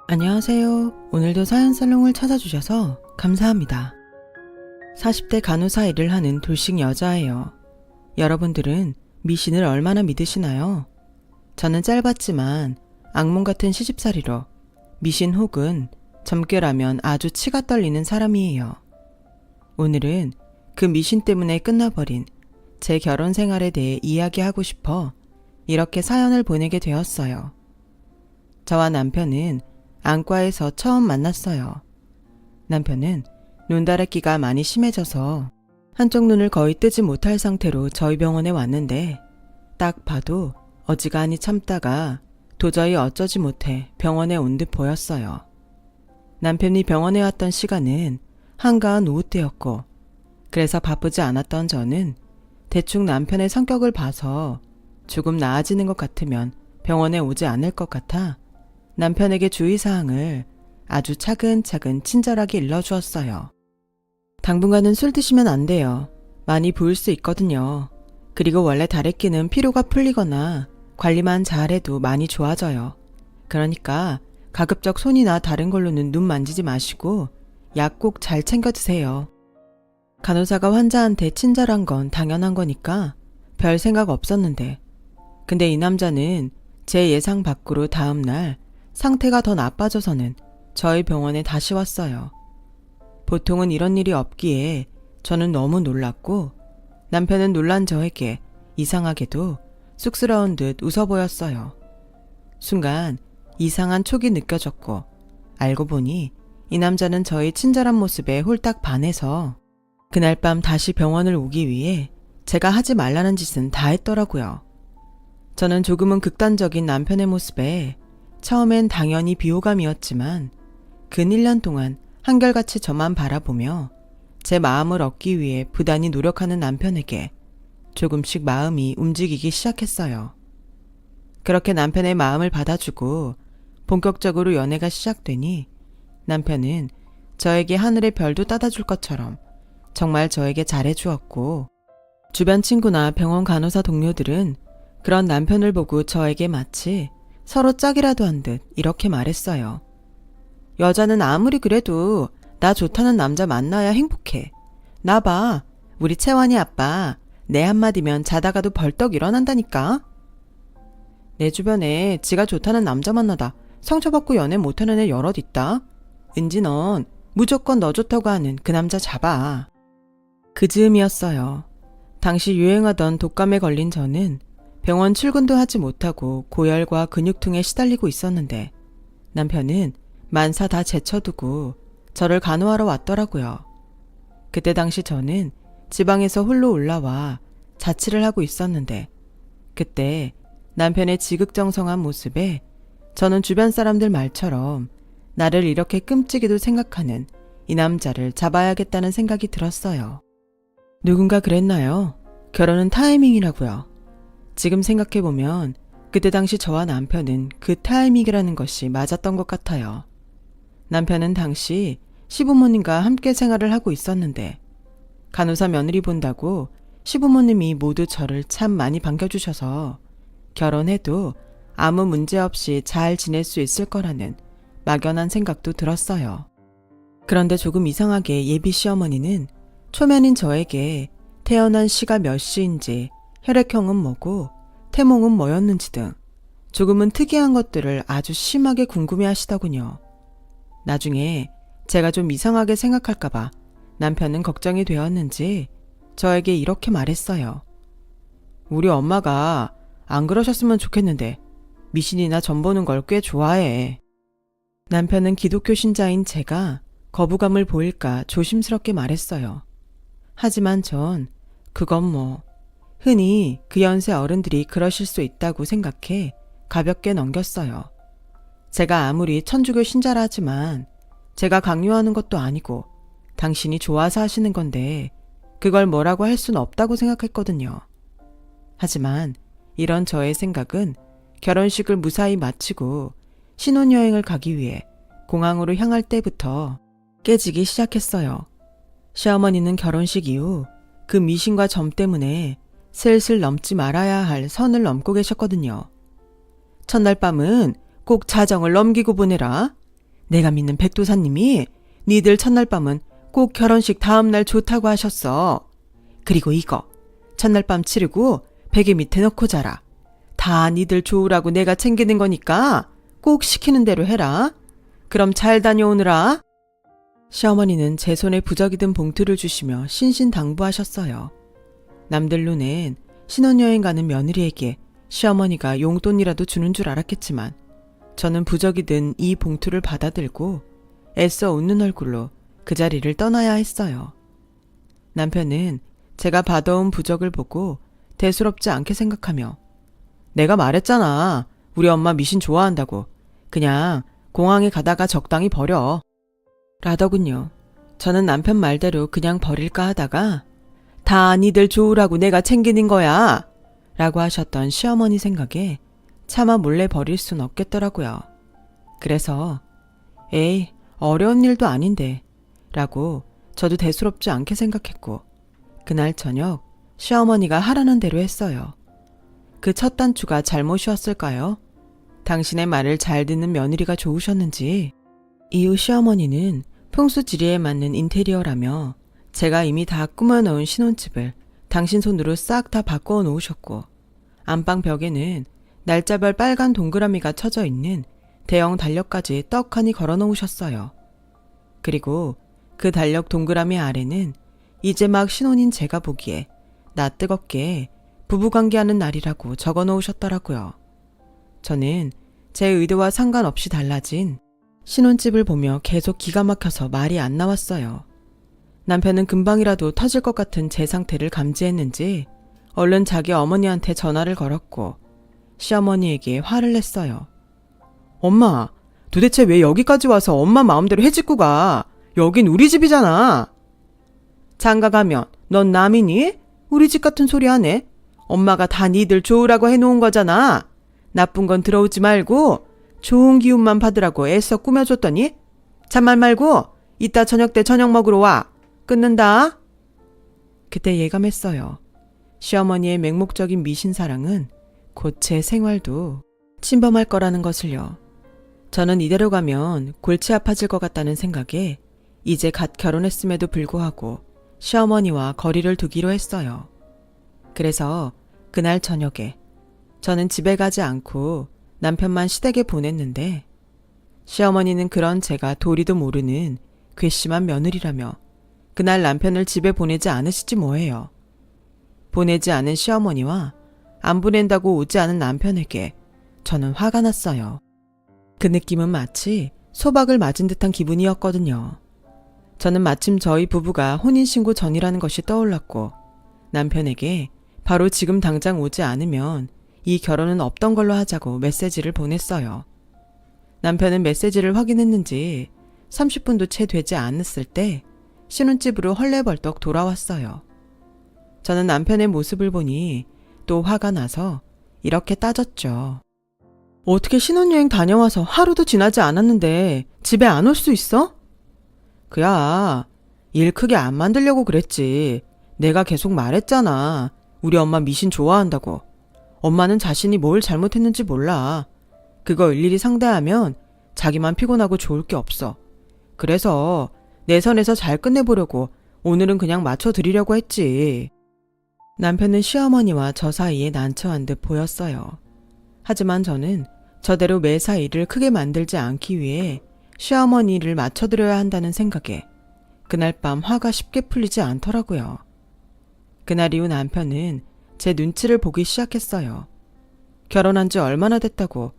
안녕하세요. 오늘도 사연살롱을 찾아주셔서 감사합니다. 40대 간호사 일을 하는 돌싱 여자예요. 여러분들은 미신을 얼마나 믿으시나요? 저는 짧았지만 악몽 같은 시집살이로 미신 혹은 점괘라면 아주 치가 떨리는 사람이에요. 오늘은 그 미신 때문에 끝나버린 제 결혼 생활에 대해 이야기하고 싶어 이렇게 사연을 보내게 되었어요. 저와 남편은 안과에서 처음 만났어요. 남편은 눈다래끼가 많이 심해져서 한쪽 눈을 거의 뜨지 못할 상태로 저희 병원에 왔는데 딱 봐도 어지간히 참다가 도저히 어쩌지 못해 병원에 온 듯 보였어요. 남편이 병원에 왔던 시간은 한가한 오후 때였고 그래서 바쁘지 않았던 저는 대충 남편의 성격을 봐서 조금 나아지는 것 같으면 병원에 오지 않을 것 같아 남편에게 주의사항을 아주 차근차근 친절하게 일러주었어요. 당분간은 술 드시면 안 돼요. 많이 부을 수 있거든요. 그리고 원래 다래끼는 피로가 풀리거나 관리만 잘해도 많이 좋아져요. 그러니까 가급적 손이나 다른 걸로는 눈 만지지 마시고 약 꼭 잘 챙겨 드세요. 간호사가 환자한테 친절한 건 당연한 거니까 별 생각 없었는데 근데 이 남자는 제 예상 밖으로 다음날 상태가 더 나빠져서는 저희 병원에 다시 왔어요. 보통은 이런 일이 없기에 저는 너무 놀랐고 남편은 놀란 저에게 이상하게도 쑥스러운 듯 웃어 보였어요. 순간 이상한 촉이 느껴졌고 알고 보니 이 남자는 저의 친절한 모습에 홀딱 반해서 그날 밤 다시 병원을 오기 위해 제가 하지 말라는 짓은 다 했더라고요. 저는 조금은 극단적인 남편의 모습에 처음엔 당연히 비호감이었지만 근 1년 동안 한결같이 저만 바라보며 제 마음을 얻기 위해 부단히 노력하는 남편에게 조금씩 마음이 움직이기 시작했어요. 그렇게 남편의 마음을 받아주고 본격적으로 연애가 시작되니 남편은 저에게 하늘의 별도 따다줄 것처럼 정말 저에게 잘해주었고 주변 친구나 병원 간호사 동료들은 그런 남편을 보고 저에게 마치 서로 짝이라도 한 듯 이렇게 말했어요. 여자는 아무리 그래도 나 좋다는 남자 만나야 행복해. 나 봐. 우리 채원이 아빠 내 한마디면 자다가도 벌떡 일어난다니까. 내 주변에 지가 좋다는 남자 만나다 상처받고 연애 못하는 애 여럿 있다. 은지 넌 무조건 너 좋다고 하는 그 남자 잡아. 그 즈음이었어요. 당시 유행하던 독감에 걸린 저는 병원 출근도 하지 못하고 고열과 근육통에 시달리고 있었는데 남편은 만사 다 제쳐두고 저를 간호하러 왔더라고요. 그때 당시 저는 지방에서 홀로 올라와 자취를 하고 있었는데 그때 남편의 지극정성한 모습에 저는 주변 사람들 말처럼 나를 이렇게 끔찍이도 생각하는 이 남자를 잡아야겠다는 생각이 들었어요. 누군가 그랬나요? 결혼은 타이밍이라고요. 지금 생각해보면 그때 당시 저와 남편은 그 타이밍이라는 것이 맞았던 것 같아요. 남편은 당시 시부모님과 함께 생활을 하고 있었는데 간호사 며느리 본다고 시부모님이 모두 저를 참 많이 반겨주셔서 결혼해도 아무 문제 없이 잘 지낼 수 있을 거라는 막연한 생각도 들었어요. 그런데 조금 이상하게 예비 시어머니는 초면인 저에게 태어난 시가 몇 시인지 혈액형은 뭐고 태몽은 뭐였는지 등 조금은 특이한 것들을 아주 심하게 궁금해하시더군요. 나중에 제가 좀 이상하게 생각할까봐 남편은 걱정이 되었는지 저에게 이렇게 말했어요. 우리 엄마가 안 그러셨으면 좋겠는데 미신이나 점 보는 걸 꽤 좋아해. 남편은 기독교 신자인 제가 거부감을 보일까 조심스럽게 말했어요. 하지만 전 그건 뭐 흔히 그 연세 어른들이 그러실 수 있다고 생각해 가볍게 넘겼어요. 제가 아무리 천주교 신자라 하지만 제가 강요하는 것도 아니고 당신이 좋아서 하시는 건데 그걸 뭐라고 할 수는 없다고 생각했거든요. 하지만 이런 저의 생각은 결혼식을 무사히 마치고 신혼여행을 가기 위해 공항으로 향할 때부터 깨지기 시작했어요. 시어머니는 결혼식 이후 그 미신과 점 때문에 슬슬 넘지 말아야 할 선을 넘고 계셨거든요. 첫날 밤은 꼭 자정을 넘기고 보내라. 내가 믿는 백도사님이 니들 첫날 밤은 꼭 결혼식 다음날 좋다고 하셨어. 그리고 이거 첫날 밤 치르고 베개 밑에 넣고 자라. 다 니들 좋으라고 내가 챙기는 거니까 꼭 시키는 대로 해라. 그럼 잘 다녀오느라. 시어머니는 제 손에 부적이 든 봉투를 주시며 신신당부하셨어요. 남들 눈엔 신혼여행 가는 며느리에게 시어머니가 용돈이라도 주는 줄 알았겠지만 저는 부적이 든 이 봉투를 받아들고 애써 웃는 얼굴로 그 자리를 떠나야 했어요. 남편은 제가 받아온 부적을 보고 대수롭지 않게 생각하며 내가 말했잖아. 우리 엄마 미신 좋아한다고. 그냥 공항에 가다가 적당히 버려. 라더군요. 저는 남편 말대로 그냥 버릴까 하다가 다 니들 좋으라고 내가 챙기는 거야. 라고 하셨던 시어머니 생각에 차마 몰래 버릴 순 없겠더라고요. 그래서 에이 어려운 일도 아닌데 라고 저도 대수롭지 않게 생각했고 그날 저녁 시어머니가 하라는 대로 했어요. 그 첫 단추가 잘못이었을까요? 당신의 말을 잘 듣는 며느리가 좋으셨는지. 이후 시어머니는 풍수지리에 맞는 인테리어라며 제가 이미 다 꾸며놓은 신혼집을 당신 손으로 싹 다 바꿔 놓으셨고 안방 벽에는 날짜별 빨간 동그라미가 쳐져 있는 대형 달력까지 떡하니 걸어 놓으셨어요. 그리고 그 달력 동그라미 아래는 이제 막 신혼인 제가 보기에 나 뜨겁게 부부관계하는 날이라고 적어 놓으셨더라고요. 저는 제 의도와 상관없이 달라진 신혼집을 보며 계속 기가 막혀서 말이 안 나왔어요. 남편은 금방이라도 터질 것 같은 제 상태를 감지했는지 얼른 자기 어머니한테 전화를 걸었고 시어머니에게 화를 냈어요. 엄마, 도대체 왜 여기까지 와서 엄마 마음대로 해집고 가? 여긴 우리 집이잖아. 장가 가면 넌 남이니? 우리 집 같은 소리 하네. 엄마가 다 니들 좋으라고 해놓은 거잖아. 나쁜 건 들어오지 말고 좋은 기운만 받으라고 애써 꾸며줬더니 잔말 말고 이따 저녁 때 저녁 먹으러 와. 끊는다. 그때 예감했어요. 시어머니의 맹목적인 미신사랑은 곧 제 생활도 침범할 거라는 것을요. 저는 이대로 가면 골치 아파질 것 같다는 생각에 이제 갓 결혼했음에도 불구하고 시어머니와 거리를 두기로 했어요. 그래서 그날 저녁에 저는 집에 가지 않고 남편만 시댁에 보냈는데 시어머니는 그런 제가 도리도 모르는 괘씸한 며느리라며 그날 남편을 집에 보내지 않으시지 뭐예요. 보내지 않은 시어머니와 안 보낸다고 오지 않은 남편에게 저는 화가 났어요. 그 느낌은 마치 소박을 맞은 듯한 기분이었거든요. 저는 마침 저희 부부가 혼인신고 전이라는 것이 떠올랐고 남편에게 바로 지금 당장 오지 않으면 이 결혼은 없던 걸로 하자고 메시지를 보냈어요. 남편은 메시지를 확인했는지 30분도 채 되지 않았을 때 신혼집으로 헐레벌떡 돌아왔어요. 저는 남편의 모습을 보니 또 화가 나서 이렇게 따졌죠. 어떻게 신혼여행 다녀와서 하루도 지나지 않았는데 집에 안 올 수 있어? 그야 일 크게 안 만들려고 그랬지. 내가 계속 말했잖아. 우리 엄마 미신 좋아한다고. 엄마는 자신이 뭘 잘못했는지 몰라. 그거 일일이 상대하면 자기만 피곤하고 좋을 게 없어. 그래서 내 선에서 잘 끝내보려고 오늘은 그냥 맞춰드리려고 했지. 남편은 시어머니와 저 사이에 난처한 듯 보였어요. 하지만 저는 저대로 매사 일을 크게 만들지 않기 위해 시어머니를 맞춰드려야 한다는 생각에 그날 밤 화가 쉽게 풀리지 않더라고요. 그날 이후 남편은 제 눈치를 보기 시작했어요. 결혼한 지 얼마나 됐다고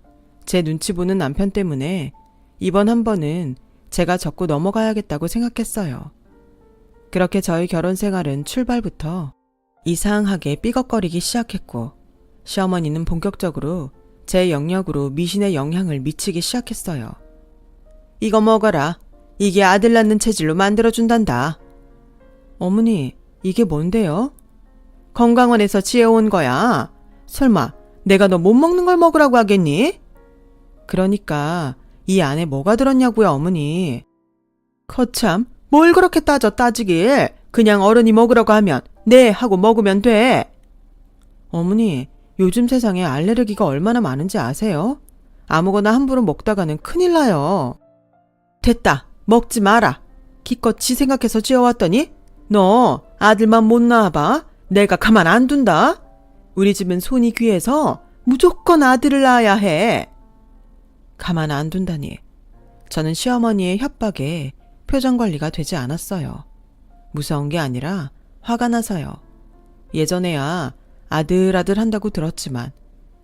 제 눈치 보는 남편 때문에 이번 한 번은 제가 접고 넘어가야겠다고 생각했어요. 그렇게 저희 결혼 생활은 출발부터 이상하게 삐걱거리기 시작했고 시어머니는 본격적으로 제 영역으로 미신의 영향을 미치기 시작했어요. 이거 먹어라. 이게 아들 낳는 체질로 만들어준단다. 어머니, 이게 뭔데요? 건강원에서 지어온 거야. 설마 내가 너 못 먹는 걸 먹으라고 하겠니? 그러니까 이 안에 뭐가 들었냐고요, 어머니. 거참, 뭘 그렇게 따지길. 그냥 어른이 먹으라고 하면 네 하고 먹으면 돼. 어머니, 요즘 세상에 알레르기가 얼마나 많은지 아세요? 아무거나 함부로 먹다가는 큰일 나요. 됐다. 먹지 마라. 기껏 지 생각해서 지어왔더니 너 아들만 못 낳아봐. 내가 가만 안 둔다. 우리 집은 손이 귀해서 무조건 아들을 낳아야 해. 가만 안 둔다니. 저는 시어머니의 협박에 표정 관리가 되지 않았어요. 무서운 게 아니라 화가 나서요. 예전에야 아들 한다고 들었지만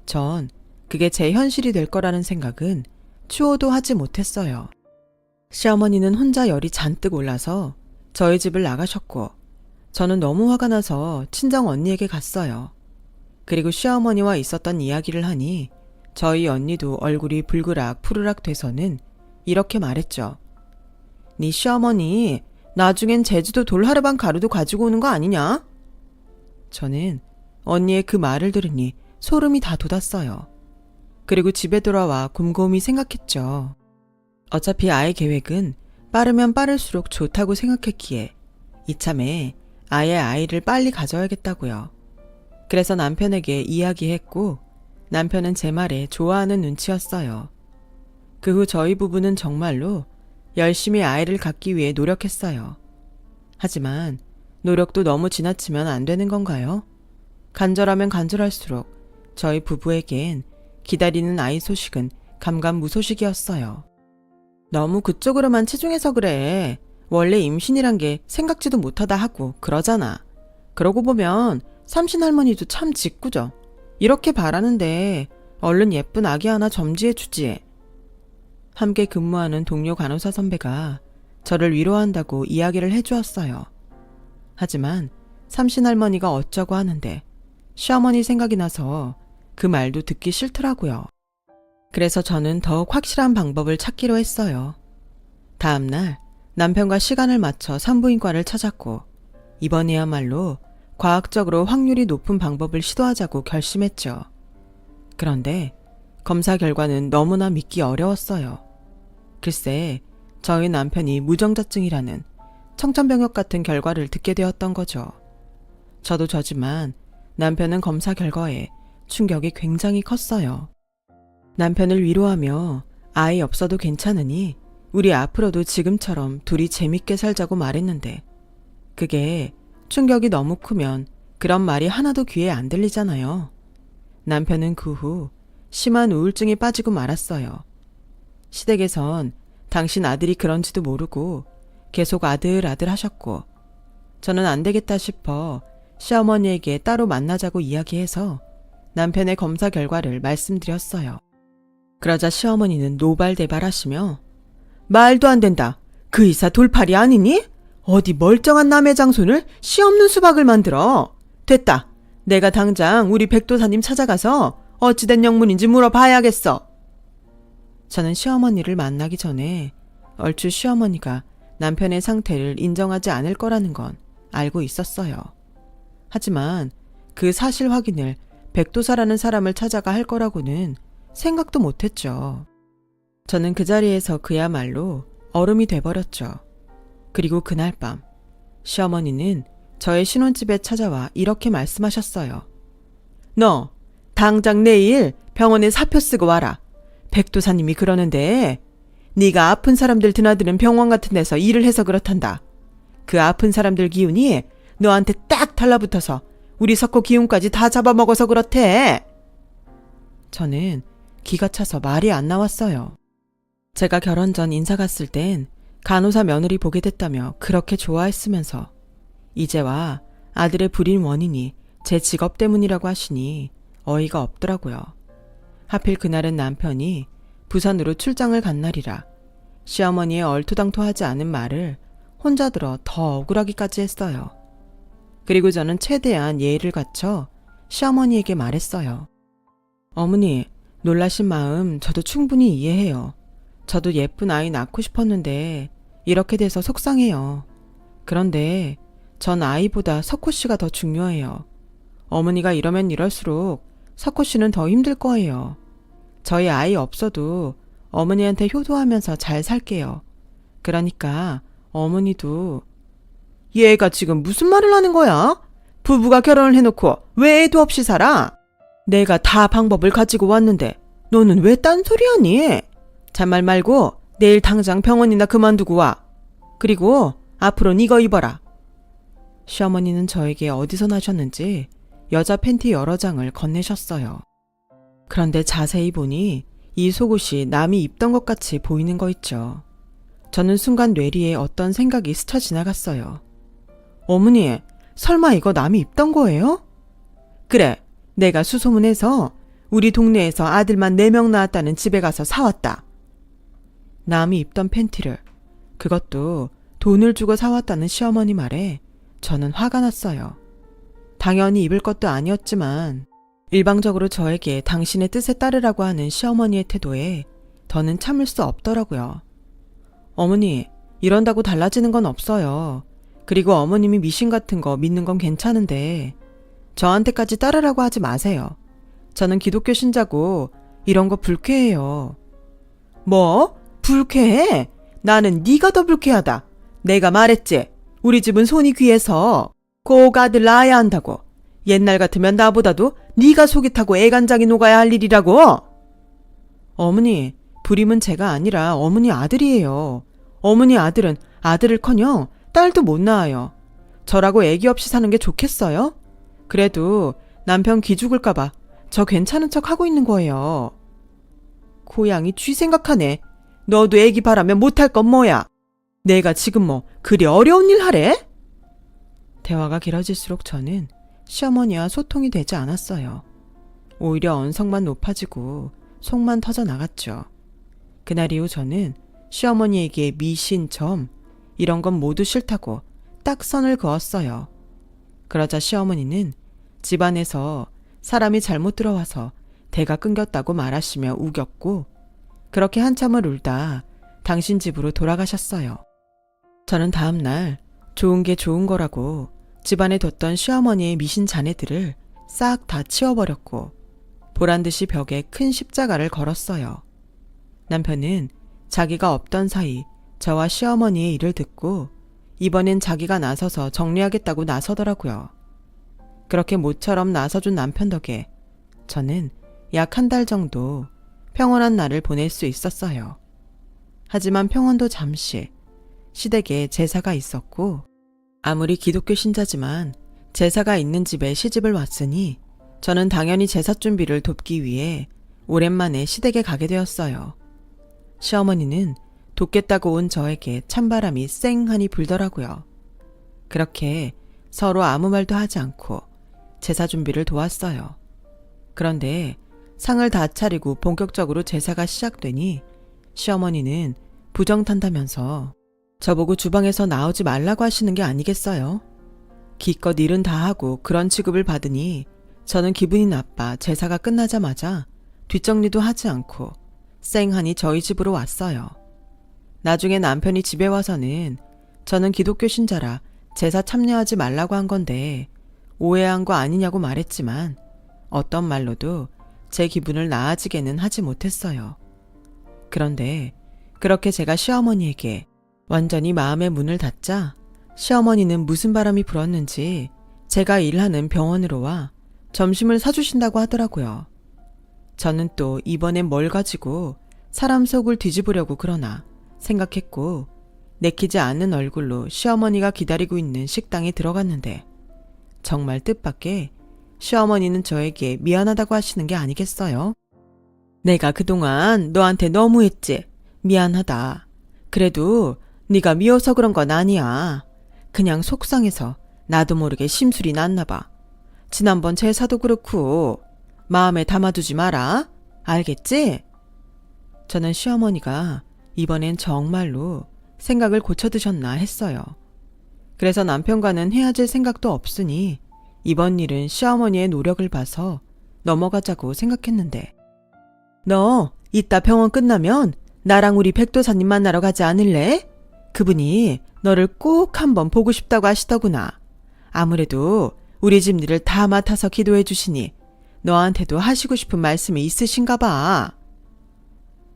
전 그게 제 현실이 될 거라는 생각은 추호도 하지 못했어요. 시어머니는 혼자 열이 잔뜩 올라서 저희 집을 나가셨고 저는 너무 화가 나서 친정 언니에게 갔어요. 그리고 시어머니와 있었던 이야기를 하니 저희 언니도 얼굴이 불그락 푸르락 돼서는 이렇게 말했죠. 네 시어머니 나중엔 제주도 돌하르방 가루도 가지고 오는 거 아니냐? 저는 언니의 그 말을 들으니 소름이 다 돋았어요. 그리고 집에 돌아와 곰곰이 생각했죠. 어차피 아이 계획은 빠르면 빠를수록 좋다고 생각했기에 이참에 아예 아이를 빨리 가져야겠다고요. 그래서 남편에게 이야기했고 남편은 제 말에 좋아하는 눈치였어요. 그 후 저희 부부는 정말로 열심히 아이를 갖기 위해 노력했어요. 하지만 노력도 너무 지나치면 안 되는 건가요? 간절하면 간절할수록 저희 부부에겐 기다리는 아이 소식은 감감무소식이었어요. 너무 그쪽으로만 치중해서 그래. 원래 임신이란 게 생각지도 못하다 하고 그러잖아. 그러고 보면 삼신 할머니도 참 짓궂어. 이렇게 바라는데 얼른 예쁜 아기 하나 점지해 주지. 함께 근무하는 동료 간호사 선배가 저를 위로한다고 이야기를 해주었어요. 하지만 삼신 할머니가 어쩌고 하는데 시어머니 생각이 나서 그 말도 듣기 싫더라고요. 그래서 저는 더욱 확실한 방법을 찾기로 했어요. 다음 날 남편과 시간을 맞춰 산부인과를 찾았고 이번에야말로 과학적으로 확률이 높은 방법을 시도하자고 결심했죠. 그런데 검사 결과는 너무나 믿기 어려웠어요. 글쎄, 저희 남편이 무정자증이라는 청천벽력 같은 결과를 듣게 되었던 거죠. 저도 저지만 남편은 검사 결과에 충격이 굉장히 컸어요. 남편을 위로하며 아이 없어도 괜찮으니 우리 앞으로도 지금처럼 둘이 재밌게 살자고 말했는데 그게 충격이 너무 크면 그런 말이 하나도 귀에 안 들리잖아요. 남편은 그 후 심한 우울증에 빠지고 말았어요. 시댁에선 당신 아들이 그런지도 모르고 계속 아들 하셨고 저는 안 되겠다 싶어 시어머니에게 따로 만나자고 이야기해서 남편의 검사 결과를 말씀드렸어요. 그러자 시어머니는 노발대발하시며 말도 안 된다. 그 의사 돌팔이 아니니? 어디 멀쩡한 남의 장손을 씨 없는 수박을 만들어. 됐다. 내가 당장 우리 백도사님 찾아가서 어찌된 영문인지 물어봐야겠어. 저는 시어머니를 만나기 전에 얼추 시어머니가 남편의 상태를 인정하지 않을 거라는 건 알고 있었어요. 하지만 그 사실 확인을 백도사라는 사람을 찾아가 할 거라고는 생각도 못했죠. 저는 그 자리에서 그야말로 얼음이 돼버렸죠. 그리고 그날 밤 시어머니는 저의 신혼집에 찾아와 이렇게 말씀하셨어요. 너 당장 내일 병원에 사표 쓰고 와라. 백도사님이 그러는데 네가 아픈 사람들 드나드는 병원 같은 데서 일을 해서 그렇단다. 그 아픈 사람들 기운이 너한테 딱 달라붙어서 우리 석고 기운까지 다 잡아먹어서 그렇대. 저는 기가 차서 말이 안 나왔어요. 제가 결혼 전 인사 갔을 땐 간호사 며느리 보게 됐다며 그렇게 좋아했으면서 이제와 아들의 불임 원인이 제 직업 때문이라고 하시니 어이가 없더라고요. 하필 그날은 남편이 부산으로 출장을 간 날이라 시어머니의 얼토당토하지 않은 말을 혼자 들어 더 억울하기까지 했어요. 그리고 저는 최대한 예의를 갖춰 시어머니에게 말했어요. 어머니, 놀라신 마음 저도 충분히 이해해요. 저도 예쁜 아이 낳고 싶었는데 이렇게 돼서 속상해요. 그런데 전 아이보다 석호 씨가 더 중요해요. 어머니가 이러면 이럴수록 석호 씨는 더 힘들 거예요. 저희 아이 없어도 어머니한테 효도하면서 잘 살게요. 그러니까 어머니도. 얘가 지금 무슨 말을 하는 거야? 부부가 결혼을 해놓고 왜 애도 없이 살아? 내가 다 방법을 가지고 왔는데 너는 왜 딴소리하니? 잔말 말고 내일 당장 병원이나 그만두고 와. 그리고 앞으로는 이거 입어라. 시어머니는 저에게 어디서 나셨는지 여자 팬티 여러 장을 건네셨어요. 그런데 자세히 보니 이 속옷이 남이 입던 것 같이 보이는 거 있죠. 저는 순간 뇌리에 어떤 생각이 스쳐 지나갔어요. 어머니, 설마 이거 남이 입던 거예요? 그래, 내가 수소문해서 우리 동네에서 아들만 4명 낳았다는 집에 가서 사왔다. 남이 입던 팬티를, 그것도 돈을 주고 사왔다는 시어머니 말에 저는 화가 났어요. 당연히 입을 것도 아니었지만 일방적으로 저에게 당신의 뜻에 따르라고 하는 시어머니의 태도에 더는 참을 수 없더라고요. 어머니, 이런다고 달라지는 건 없어요. 그리고 어머님이 미신 같은 거 믿는 건 괜찮은데 저한테까지 따르라고 하지 마세요. 저는 기독교 신자고 이런 거 불쾌해요. 뭐? 불쾌해? 나는 네가 더 불쾌하다. 내가 말했지. 우리 집은 손이 귀해서 꼭 아들 낳아야 한다고. 옛날 같으면 나보다도 네가 속이 타고 애간장이 녹아야 할 일이라고. 어머니, 불임은 제가 아니라 어머니 아들이에요. 어머니 아들은 아들을커녕 딸도 못 낳아요. 저라고 애기 없이 사는 게 좋겠어요? 그래도 남편 기죽을까봐 저 괜찮은 척 하고 있는 거예요. 고양이 쥐 생각하네. 너도 애기 바라면 못할 건 뭐야? 내가 지금 뭐 그리 어려운 일 하래? 대화가 길어질수록 저는 시어머니와 소통이 되지 않았어요. 오히려 언성만 높아지고 속만 터져 나갔죠. 그날 이후 저는 시어머니에게 미신, 점 이런 건 모두 싫다고 딱 선을 그었어요. 그러자 시어머니는 집안에서 사람이 잘못 들어와서 대가 끊겼다고 말하시며 우겼고 그렇게 한참을 울다 당신 집으로 돌아가셨어요. 저는 다음 날 좋은 게 좋은 거라고 집안에 뒀던 시어머니의 미신 잔해들을 싹 다 치워버렸고 보란듯이 벽에 큰 십자가를 걸었어요. 남편은 자기가 없던 사이 저와 시어머니의 일을 듣고 이번엔 자기가 나서서 정리하겠다고 나서더라고요. 그렇게 모처럼 나서준 남편 덕에 저는 약 1달 정도 평온한 날을 보낼 수 있었어요. 하지만 평온도 잠시 시댁에 제사가 있었고 아무리 기독교 신자지만 제사가 있는 집에 시집을 왔으니 저는 당연히 제사 준비를 돕기 위해 오랜만에 시댁에 가게 되었어요. 시어머니는 돕겠다고 온 저에게 찬바람이 쌩하니 불더라고요. 그렇게 서로 아무 말도 하지 않고 제사 준비를 도왔어요. 그런데 상을 다 차리고 본격적으로 제사가 시작되니 시어머니는 부정탄다면서 저보고 주방에서 나오지 말라고 하시는 게 아니겠어요? 기껏 일은 다 하고 그런 취급을 받으니 저는 기분이 나빠 제사가 끝나자마자 뒷정리도 하지 않고 쌩하니 저희 집으로 왔어요. 나중에 남편이 집에 와서는 저는 기독교 신자라 제사 참여하지 말라고 한 건데 오해한 거 아니냐고 말했지만 어떤 말로도 제 기분을 나아지게는 하지 못했어요. 그런데 그렇게 제가 시어머니에게 완전히 마음의 문을 닫자 시어머니는 무슨 바람이 불었는지 제가 일하는 병원으로 와 점심을 사주신다고 하더라고요. 저는 또 이번엔 뭘 가지고 사람 속을 뒤집으려고 그러나 생각했고 내키지 않는 얼굴로 시어머니가 기다리고 있는 식당에 들어갔는데 정말 뜻밖의 시어머니는 저에게 미안하다고 하시는 게 아니겠어요? 내가 그동안 너한테 너무했지. 미안하다. 그래도 네가 미워서 그런 건 아니야. 그냥 속상해서 나도 모르게 심술이 났나 봐. 지난번 제사도 그렇고 마음에 담아두지 마라. 알겠지? 저는 시어머니가 이번엔 정말로 생각을 고쳐드셨나 했어요. 그래서 남편과는 헤어질 생각도 없으니 이번 일은 시어머니의 노력을 봐서 넘어가자고 생각했는데 너 이따 병원 끝나면 나랑 우리 백도사님 만나러 가지 않을래? 그분이 너를 꼭 한번 보고 싶다고 하시더구나. 아무래도 우리 집 일을 다 맡아서 기도해 주시니 너한테도 하시고 싶은 말씀이 있으신가 봐.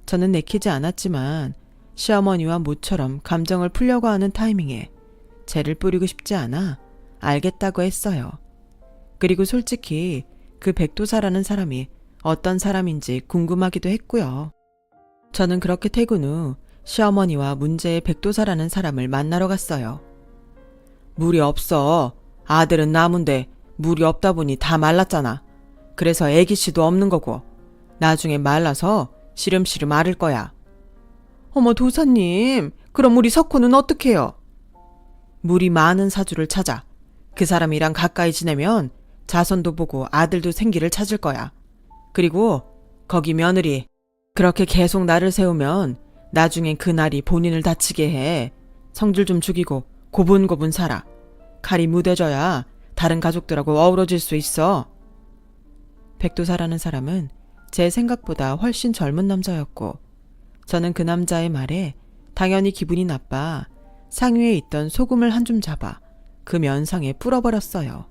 저는 내키지 않았지만 시어머니와 모처럼 감정을 풀려고 하는 타이밍에 재를 뿌리고 싶지 않아 알겠다고 했어요. 그리고 솔직히 그 백도사라는 사람이 어떤 사람인지 궁금하기도 했고요. 저는 그렇게 퇴근 후 시어머니와 문제의 백도사라는 사람을 만나러 갔어요. 물이 없어. 아들은 나무인데 물이 없다 보니 다 말랐잖아. 그래서 애기씨도 없는 거고 나중에 말라서 시름시름 앓을 거야. 어머 도사님, 그럼 우리 석호는 어떡해요? 물이 많은 사주를 찾아. 그 사람이랑 가까이 지내면 자손도 보고 아들도 생기를 찾을 거야. 그리고 거기 며느리 그렇게 계속 나를 세우면 나중엔 그 날이 본인을 다치게 해. 성질 좀 죽이고 고분고분 살아. 칼이 무뎌져야 다른 가족들하고 어우러질 수 있어. 백도사라는 사람은 제 생각보다 훨씬 젊은 남자였고 저는 그 남자의 말에 당연히 기분이 나빠 상위에 있던 소금을 한 줌 잡아 그 면상에 뿌려버렸어요.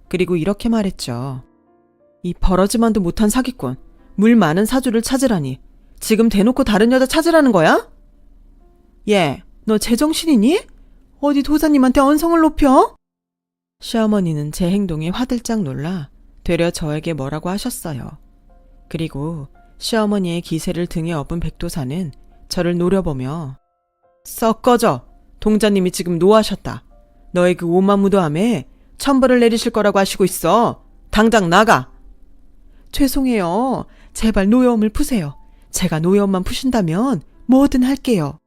그리고 이렇게 말했죠. 이 버러지만도 못한 사기꾼, 물 많은 사주를 찾으라니 지금 대놓고 다른 여자 찾으라는 거야? 얘, 너 제정신이니? 어디 도사님한테 언성을 높여? 시어머니는 제 행동에 화들짝 놀라 되려 저에게 뭐라고 하셨어요. 그리고 시어머니의 기세를 등에 업은 백도사는 저를 노려보며 썩 꺼져. 동자님이 지금 노하셨다. 너의 그 오만무도함에 천벌을 내리실 거라고 하시고 있어. 당장 나가. 죄송해요. 제발 노여움을 푸세요. 제가 노여움만 푸신다면 뭐든 할게요.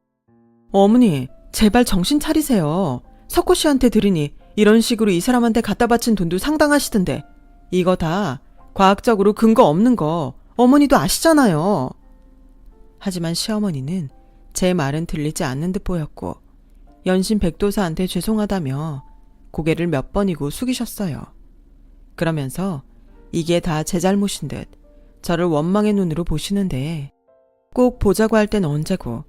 어머니, 제발 정신 차리세요. 석호 씨한테 들으니 이런 식으로 이 사람한테 갖다 바친 돈도 상당하시던데 이거 다 과학적으로 근거 없는 거 어머니도 아시잖아요. 하지만 시어머니는 제 말은 들리지 않는 듯 보였고 연신 백도사한테 죄송하다며 고개를 몇 번이고 숙이셨어요. 그러면서 이게 다 제 잘못인 듯 저를 원망의 눈으로 보시는데 꼭 보자고 할 땐 언제고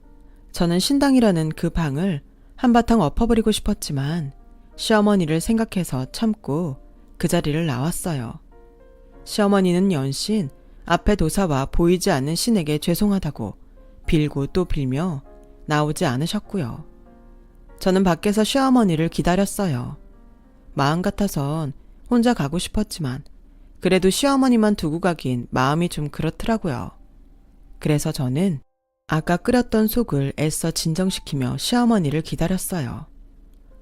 저는 신당이라는 그 방을 한바탕 엎어버리고 싶었지만 시어머니를 생각해서 참고 그 자리를 나왔어요. 시어머니는 연신 앞에 도사와 보이지 않는 신에게 죄송하다고 빌고 또 빌며 나오지 않으셨고요. 저는 밖에서 시어머니를 기다렸어요. 마음 같아선 혼자 가고 싶었지만 그래도 시어머니만 두고 가긴 마음이 좀 그렇더라고요. 그래서 저는 아까 끓였던 속을 애써 진정시키며 시어머니를 기다렸어요.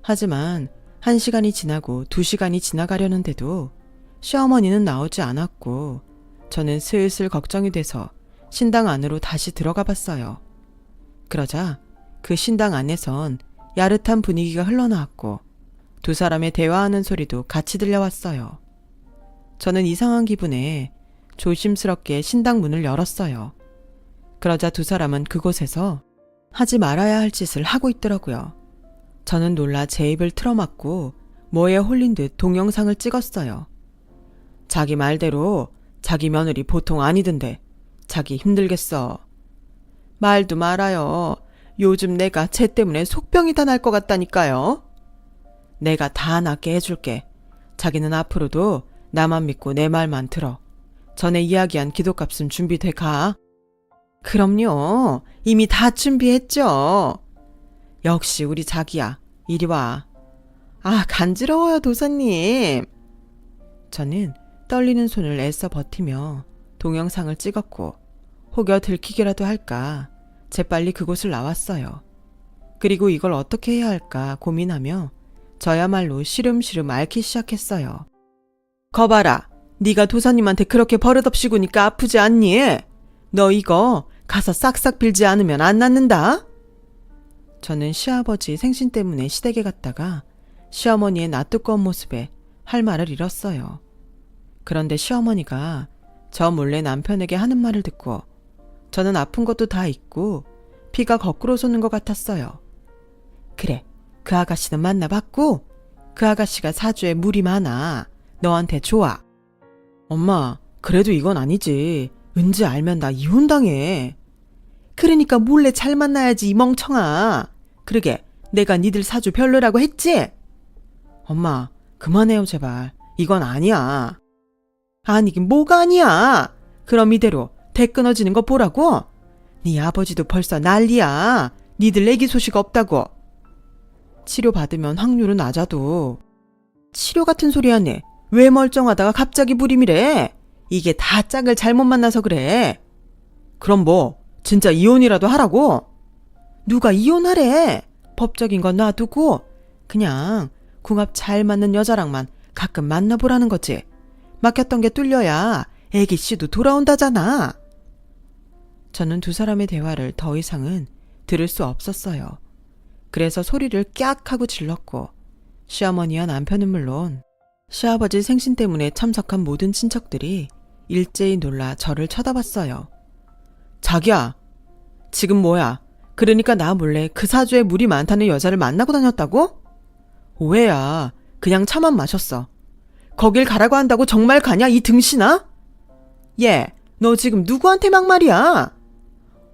하지만 1시간이 지나고 2시간이 지나가려는데도 시어머니는 나오지 않았고 저는 슬슬 걱정이 돼서 신당 안으로 다시 들어가 봤어요. 그러자 그 신당 안에선 야릇한 분위기가 흘러나왔고 두 사람의 대화하는 소리도 같이 들려왔어요. 저는 이상한 기분에 조심스럽게 신당 문을 열었어요. 그러자 두 사람은 그곳에서 하지 말아야 할 짓을 하고 있더라고요. 저는 놀라 제 입을 틀어막고 뭐에 홀린 듯 동영상을 찍었어요. 자기 말대로 자기 며느리 보통 아니던데 자기 힘들겠어. 말도 말아요. 요즘 내가 쟤 때문에 속병이 다 날 것 같다니까요. 내가 다 낫게 해줄게. 자기는 앞으로도 나만 믿고 내 말만 들어. 전에 이야기한 기도값은 준비돼 가. 그럼요. 이미 다 준비했죠. 역시 우리 자기야. 이리 와. 아, 간지러워요, 도사님. 저는 떨리는 손을 애써 버티며 동영상을 찍었고 혹여 들키기라도 할까 재빨리 그곳을 나왔어요. 그리고 이걸 어떻게 해야 할까 고민하며 저야말로 시름시름 앓기 시작했어요. 거봐라. 네가 도사님한테 그렇게 버릇없이 구니까 아프지 않니? 너 이거 가서 싹싹 빌지 않으면 안 낫는다. 저는 시아버지 생신 때문에 시댁에 갔다가 시어머니의 낯두꺼운 모습에 할 말을 잃었어요. 그런데 시어머니가 저 몰래 남편에게 하는 말을 듣고 저는 아픈 것도 다 잊고 피가 거꾸로 솟는 것 같았어요. 그래, 그 아가씨는 만나봤고 그 아가씨가 사주에 물이 많아. 너한테 좋아. 엄마, 그래도 이건 아니지. 은지 알면 나 이혼당해. 그러니까 몰래 잘 만나야지 이 멍청아. 그러게 내가 니들 사주 별로라고 했지? 엄마, 그만해요 제발. 이건 아니야. 아니긴 뭐가 아니야. 그럼 이대로 대 끊어지는 거 보라고? 네 아버지도 벌써 난리야. 니들 애기 소식 없다고. 치료받으면 확률은 낮아도. 치료 같은 소리 하네. 왜 멀쩡하다가 갑자기 불임이래? 이게 다 짝을 잘못 만나서 그래. 그럼 뭐 진짜 이혼이라도 하라고? 누가 이혼하래? 법적인 건 놔두고 그냥 궁합 잘 맞는 여자랑만 가끔 만나보라는 거지. 막혔던 게 뚫려야 애기 씨도 돌아온다잖아. 저는 두 사람의 대화를 더 이상은 들을 수 없었어요. 그래서 소리를 깍 하고 질렀고 시어머니와 남편은 물론 시아버지 생신 때문에 참석한 모든 친척들이 일제히 놀라 저를 쳐다봤어요. 자기야, 지금 뭐야? 그러니까 나 몰래 그 사주에 물이 많다는 여자를 만나고 다녔다고? 오해야. 그냥 차만 마셨어. 거길 가라고 한다고 정말 가냐, 이 등신아? 얘, 너 지금 누구한테 막말이야?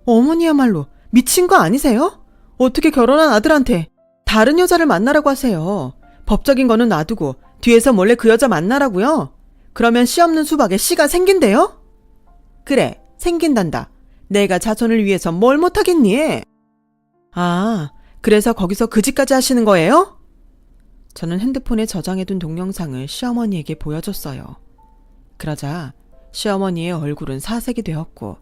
어머니야말로 미친 거 아니세요? 어떻게 결혼한 아들한테 다른 여자를 만나라고 하세요? 법적인 거는 놔두고 뒤에서 몰래 그 여자 만나라고요? 그러면 씨 없는 수박에 씨가 생긴대요? 그래, 생긴단다. 내가 자손을 위해서 뭘 못하겠니? 아, 그래서 거기서 그 짓까지 하시는 거예요? 저는 핸드폰에 저장해둔 동영상을 시어머니에게 보여줬어요. 그러자 시어머니의 얼굴은 사색이 되었고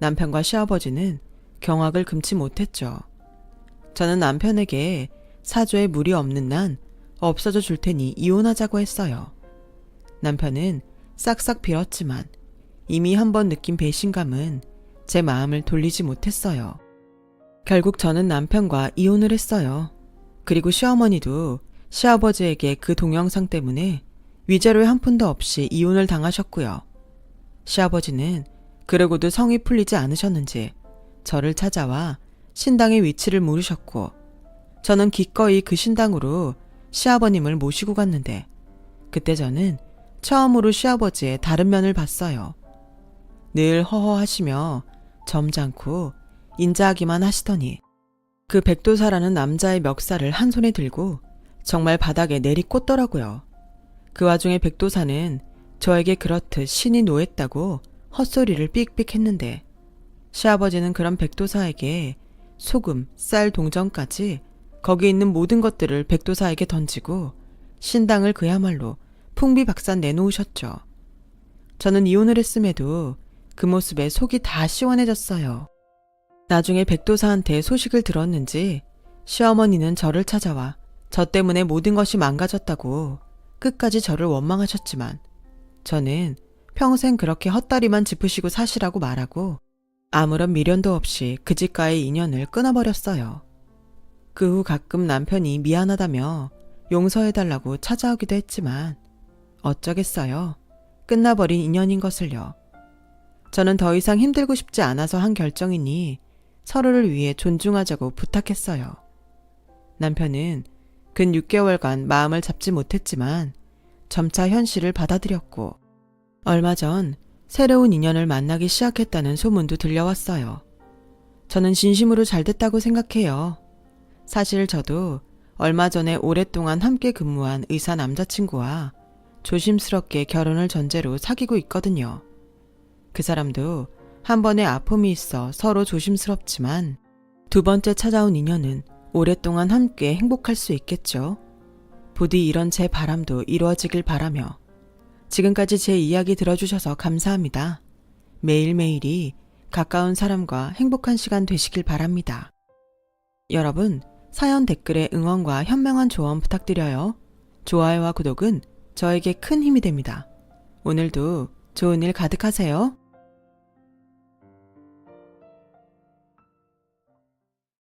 남편과 시아버지는 경악을 금치 못했죠. 저는 남편에게 사주에 물이 없는 난 없어져 줄 테니 이혼하자고 했어요. 남편은 싹싹 빌었지만 이미 한번 느낀 배신감은 제 마음을 돌리지 못했어요. 결국 저는 남편과 이혼을 했어요. 그리고 시어머니도 시아버지에게 그 동영상 때문에 위자료 한 푼도 없이 이혼을 당하셨고요. 시아버지는 그러고도 성이 풀리지 않으셨는지 저를 찾아와 신당의 위치를 물으셨고 저는 기꺼이 그 신당으로 시아버님을 모시고 갔는데 그때 저는 처음으로 시아버지의 다른 면을 봤어요. 늘 허허하시며 점잖고 인자하기만 하시더니 그 백도사라는 남자의 멱살을 한 손에 들고 정말 바닥에 내리꽂더라고요. 그 와중에 백도사는 저에게 그렇듯 신이 노했다고 헛소리를 삑삑 했는데 시아버지는 그런 백도사에게 소금, 쌀 동전까지 거기 있는 모든 것들을 백도사에게 던지고 신당을 그야말로 풍비박산 내놓으셨죠. 저는 이혼을 했음에도 그 모습에 속이 다 시원해졌어요. 나중에 백도사한테 소식을 들었는지 시어머니는 저를 찾아와 저 때문에 모든 것이 망가졌다고 끝까지 저를 원망하셨지만 저는 평생 그렇게 헛다리만 짚으시고 사시라고 말하고 아무런 미련도 없이 그 집과의 인연을 끊어버렸어요. 그 후 가끔 남편이 미안하다며 용서해달라고 찾아오기도 했지만 어쩌겠어요. 끝나버린 인연인 것을요. 저는 더 이상 힘들고 싶지 않아서 한 결정이니 서로를 위해 존중하자고 부탁했어요. 남편은 근 6개월간 마음을 잡지 못했지만 점차 현실을 받아들였고 얼마 전 새로운 인연을 만나기 시작했다는 소문도 들려왔어요. 저는 진심으로 잘 됐다고 생각해요. 사실 저도 얼마 전에 오랫동안 함께 근무한 의사 남자친구와 조심스럽게 결혼을 전제로 사귀고 있거든요. 그 사람도 한 번의 아픔이 있어 서로 조심스럽지만 두 번째 찾아온 인연은 오랫동안 함께 행복할 수 있겠죠. 부디 이런 제 바람도 이루어지길 바라며 지금까지 제 이야기 들어주셔서 감사합니다. 매일매일이 가까운 사람과 행복한 시간 되시길 바랍니다. 여러분, 사연 댓글에 응원과 현명한 조언 부탁드려요. 좋아요와 구독은 저에게 큰 힘이 됩니다. 오늘도 좋은 일 가득하세요.